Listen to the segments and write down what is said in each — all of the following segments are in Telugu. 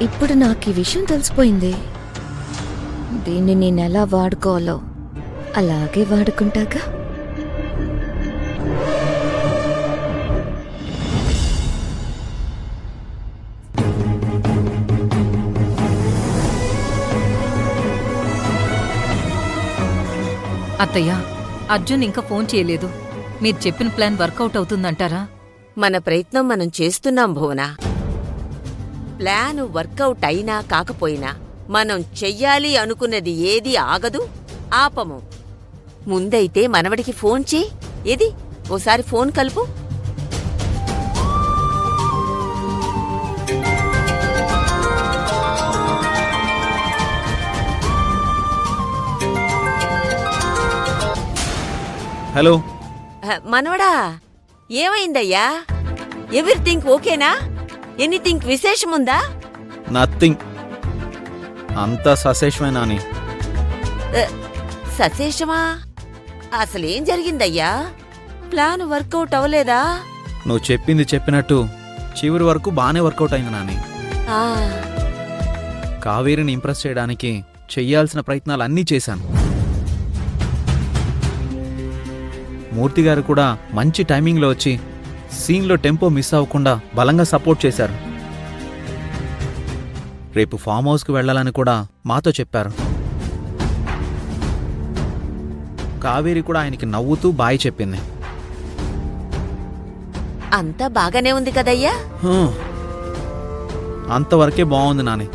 ఇప్పుడు నాకు ఈ విషయం తెలిసిపోయింది. దీన్ని నేనెలా వాడుకోవాలో అలాగే వాడుకుంటాగా. అత్తయ్య, అర్జున్ ఇంకా ఫోన్ చేయలేదు. మీరు చెప్పిన ప్లాన్ వర్కౌట్ అవుతుందంటారా? మన ప్రయత్నం మనం చేస్తున్నాం భువన. ప్లాను వర్కౌట్ అయినా కాకపోయినా మనం చెయ్యాలి అనుకున్నది ఏదీ ఆగదు, ఆపము. ముందైతే మనవడికి ఫోన్ చేయి. ఏది ఓసారి ఫోన్ కలుపు. హలో మనవడా, ఏమైందయ్యా? ఎవ్రీథింగ్ ఓకేనా? ఎనీథింగ్ విశేషముందా? నథింగ్, అంతా సశేషమే నాని. సశేషమా? అసలేం జరిగిందయ్యా? Plan work out అవలేదా? నువ్వు చెప్పింది చెప్పినట్టు చివరి వరకు బానే వర్కౌట్ అయింది నాని. ఆ, కావేరిని ఇంప్రెస్ చేయడానికి చెయ్యాల్సిన ప్రయత్నాలు అన్నీ చేశాను. మూర్తిగారు కూడా మంచి టైమింగ్లో వచ్చి సీన్లో టెంపో మిస్ అవ్వకుండా బలంగా సపోర్ట్ చేశారు. రేపు ఫామ్ హౌస్కి వెళ్లాలని కూడా మాతో చెప్పారు. కావేరి కూడా ఆయనకి నవ్వుతూ బాయ్ చెప్పింది. అంతా బాగానే ఉంది కదయ్యా? అంతవరకే బాగుంది నాని.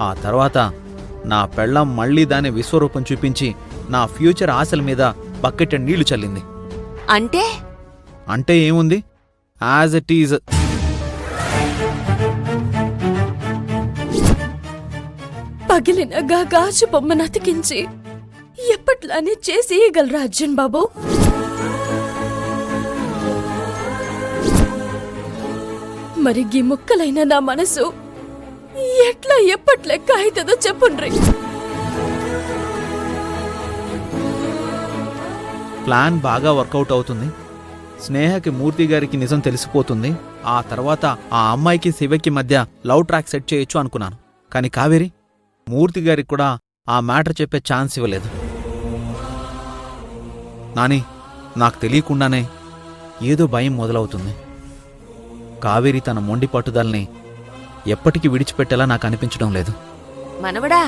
ఆ తర్వాత నా పెళ్ళం మళ్లీ దాని విశ్వరూపం చూపించి నా ఫ్యూచర్ ఆశల మీద బకెట్ నీళ్లు చల్లింది. అంటే అంటే ఏముంది, యాజ్ ఇట్ ఈజ్. పగిలిన గాజు బొమ్మను అతికించి ఎప్పట్లానే చేసి ఇయ్యగలరా అర్జున్ బాబు? మరి గీ ముక్కలైన నా మనసు ఎట్లా ఎప్పట్లెక్క అవుతుందో చెప్పుండ్రి. ప్లాన్ బాగా వర్కౌట్ అవుతుంది. స్నేహకి మూర్తి గారికి నిజం తెలిసిపోతుంది. ఆ తర్వాత ఆ అమ్మాయికి శివకి మధ్య లవ్ ట్రాక్ సెట్ చేయొచ్చు అనుకున్నాను. కానీ కావేరి మూర్తి గారికి కూడా ఆ మ్యాటర్ చెప్పే ఛాన్స్ ఇవ్వలేదు. నాని, నాకు తెలియకుండానే ఏదో భయం మొదలవుతుంది. కావేరి తన మొండి పట్టుదలని ఎప్పటికీ విడిచిపెట్టేలా నాకు అనిపించడం లేదు. మనవడా,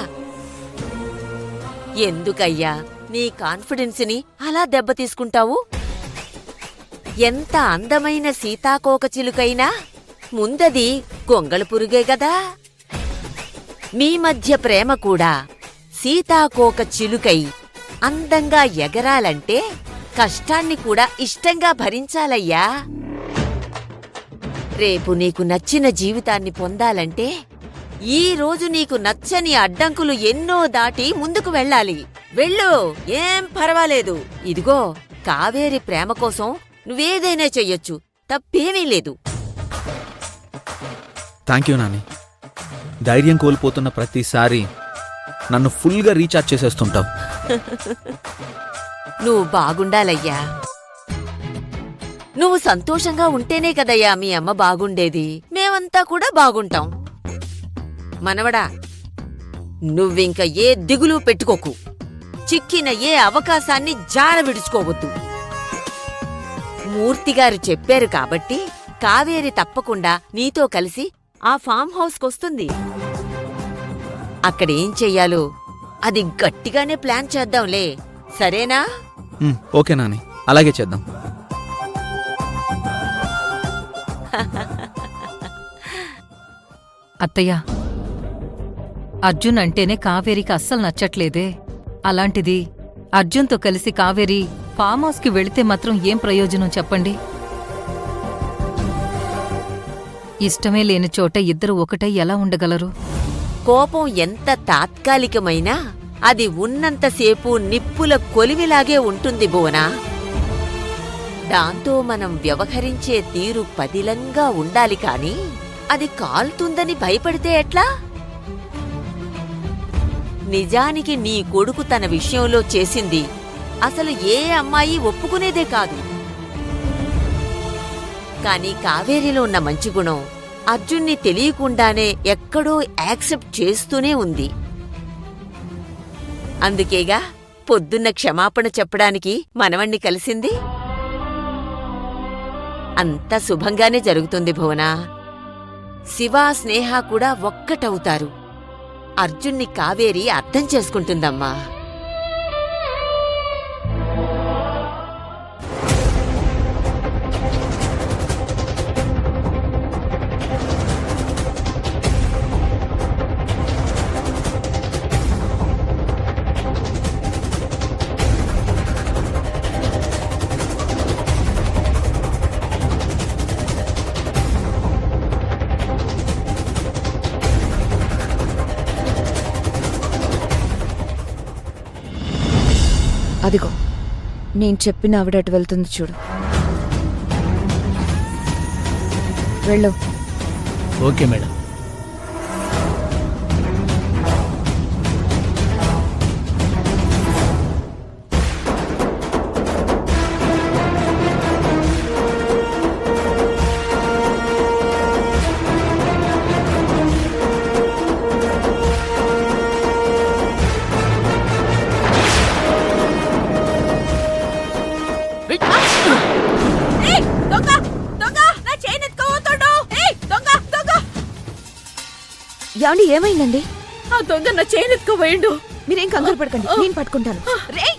ఎందుకయ్యా నీ కాన్ఫిడెన్స్ని అలా దెబ్బతీసుకుంటావు? ఎంత అందమైన సీతాకోక చిలుకైనా ముందది గొంగళి పురుగే గదా. మీ మధ్య ప్రేమ కూడా సీతాకోక చిలుకై అందంగా ఎగరాలంటే కష్టాన్ని కూడా ఇష్టంగా భరించాలయ్యా. రేపు నీకు నచ్చిన జీవితాన్ని పొందాలంటే ఈ రోజు నీకు నచ్చని అడ్డంకులు ఎన్నో దాటి ముందుకు వెళ్ళాలి. వెళ్ళు, ఏం పర్వాలేదు. ఇదిగో, కావేరి ప్రేమ కోసం నువ్వేదైనా చెయ్యొచ్చు, తప్పేమీ లేదు. Thank you Nani. ధైర్యం కోల్పోతున్న ప్రతిసారి నన్ను ఫుల్గా రీఛార్జ్ చేసేస్తుంటావు. నువ్వు బాగుండాలయ్యా. నువ్వు సంతోషంగా ఉంటేనే కదయ్యా మీ అమ్మ బాగుండేది. మేమంతా కూడా బాగుంటాం. మనవడా, నువ్వింక ఏ దిగులు పెట్టుకోకు. చిక్కిన ఏ అవకాశాన్ని జార విడుచుకోవద్దు. మూర్తిగారు చెప్పారు కాబట్టి కావేరి తప్పకుండా నీతో కలిసి ఆ ఫామ్ హౌస్కొస్తుంది. అక్కడేం చెయ్యాలో అది గట్టిగానే ప్లాన్ చేద్దాంలే, సరేనా? ఓకే నాని, అలాగే చేద్దాం. అత్తయ్య, అర్జున్ అంటేనే కావేరికి అస్సలు నచ్చట్లేదే. అలాంటిది అర్జున్తో కలిసి కావేరి ఫామ్ హౌస్కి వెళితే మాత్రం ఏం ప్రయోజనం చెప్పండి? ఇష్టమే లేని చోట ఇద్దరు ఒకటై ఎలా ఉండగలరు? కోపం ఎంత తాత్కాలికమైనా అది ఉన్నంతసేపు నిప్పుల కొలిమిలాగే ఉంటుంది భువనా. దాంతో మనం వ్యవహరించే తీరు పదిలంగా ఉండాలి కాని అది కాల్తుందని భయపడితే ఎట్లా? నిజానికి నీ కొడుకు తన విషయంలో చేసింది అసలు ఏ అమ్మాయి ఒప్పుకునేదే కాదు. కాని కావేరిలో ఉన్న మంచి గుణం అర్జున్ని తెలియకుండానే ఎక్కడో యాక్సెప్ట్ చేస్తూనే ఉంది. అందుకేగా పొద్దున్న క్షమాపణ చెప్పడానికి మనవణ్ణి కలిసింది. అంతా శుభంగానే జరుగుతుంది భువనా. శివ, స్నేహ కూడా ఒక్కటవుతారు. అర్జున్ని కావేరి అర్థం చేసుకుంటుందమ్మా. అదిగో నేను చెప్పిన ఆవిడ అటు వెళ్తుంది చూడు. వెళ్ళు. Okay madam. యాండి ఏమైందండి? ఆ దొంగ నా చైన్ ఎత్తుకుపోయిండు. మీరేం కంగారు పడకండి, నేను పట్టుకుంటాను. రేయ్